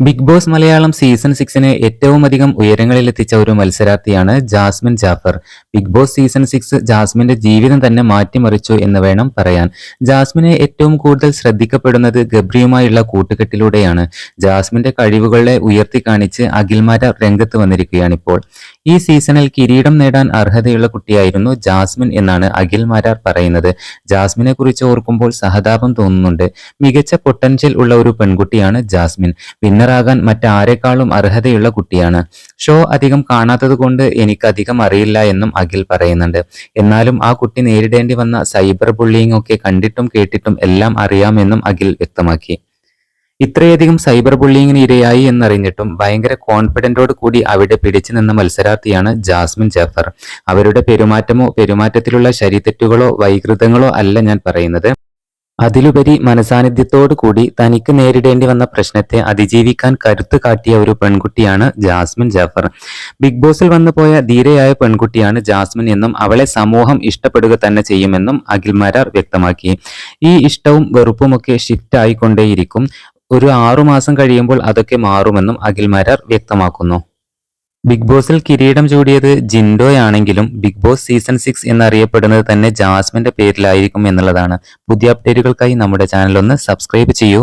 Big boss Malayalam season 6 ഏറ്റവും അധികം ഉയരങ്ങളിലെത്തിച്ച ഒരു മത്സരാർത്ഥിയാണ് Jasmine Jaffar. Bigg Boss season 6 ജാസ്മിന്റെ ജീവിതം തന്നെ മാറ്റിമറിച്ചു എന്ന് വേണം പറയാൻ. ജാസ്മിനെ ഏറ്റവും കൂടുതൽ ശ്രദ്ധിക്കപ്പെടുന്നത് ഗബ്രിയുമായുള്ള കൂട്ടുകെട്ടിലൂടെയാണ്. ജാസ്മിന്റെ കഴിവുകളെ ഉയർത്തി കാണിച്ച് അഖിൽമാരാർ രംഗത്ത് വന്നിരിക്കുകയാണിപ്പോൾ. ഈ സീസണിൽ കിരീടം നേടാൻ അർഹതയുള്ള കുട്ടിയായിരുന്നു ജാസ്മിൻ എന്നാണ് അഖിൽമാരാർ പറയുന്നത്. ജാസ്മിനെ കുറിച്ച് ഓർക്കുമ്പോൾ സഹതാപം തോന്നുന്നുണ്ട്. മികച്ച പൊട്ടൻഷ്യൽ ഉള്ള ഒരു പെൺകുട്ടിയാണ് ജാസ്മിൻ. വിന്നറാകാൻ മറ്റാരെക്കാളും അർഹതയുള്ള കുട്ടിയാണ്. ഷോ അധികം കാണാത്തത് കൊണ്ട് എനിക്കധികം അറിയില്ല എന്നും അഖിൽ പറയുന്നുണ്ട്. എന്നാലും ആ കുട്ടി നേരിടേണ്ടി വന്ന സൈബർ ബുള്ളിയിങ് ഒക്കെ കണ്ടിട്ടും കേട്ടിട്ടും എല്ലാം അറിയാമെന്നും അഖിൽ വ്യക്തമാക്കി. ഇത്രയധികം സൈബർ ബുള്ളിങ്ങിന് ഇരയായി എന്നറിഞ്ഞിട്ടും ഭയങ്കര കോൺഫിഡന്റോട് കൂടി അവിടെ പിടിച്ചു നിന്ന മത്സരാർത്ഥിയാണ് ജാസ്മിൻ ജാഫർ. അവരുടെ പെരുമാറ്റത്തിലുള്ള ശരിതെറ്റുകളോ വൈകൃതങ്ങളോ അല്ല ഞാൻ പറയുന്നത്. അതിലുപരി മനസാന്നിധ്യത്തോടു കൂടി തനിക്ക് നേരിടേണ്ടി വന്ന പ്രശ്നത്തെ അതിജീവിക്കാൻ കരുത്ത് കാട്ടിയ ഒരു പെൺകുട്ടിയാണ് ജാസ്മിൻ ജാഫർ. ബിഗ് ബോസിൽ വന്നുപോയ ധീരയായ പെൺകുട്ടിയാണ് ജാസ്മിൻ എന്നും അവളെ സമൂഹം ഇഷ്ടപ്പെടുക തന്നെ ചെയ്യുമെന്നും അഖിൽമാരാർ വ്യക്തമാക്കി. ഈ ഇഷ്ടവും വെറുപ്പുമൊക്കെ ഷിഫ്റ്റ് ആയിക്കൊണ്ടേയിരിക്കും. ഒരു 6 മാസം കഴിയുമ്പോൾ അതൊക്കെ മാറുമെന്നും അഖിൽമാരാർ വ്യക്തമാക്കുന്നു. ബിഗ് ബോസിൽ കിരീടം ചൂടിയത് ജിൻഡോയാണെങ്കിലും ബിഗ് ബോസ് സീസൺ 6 എന്നറിയപ്പെടുന്നത് തന്നെ ജാസ്മിന്റെ പേരിലായിരിക്കും എന്നുള്ളതാണ്. പുതിയ അപ്ഡേറ്റുകൾക്കായി നമ്മുടെ ചാനൽ ഒന്ന് സബ്സ്ക്രൈബ് ചെയ്യൂ.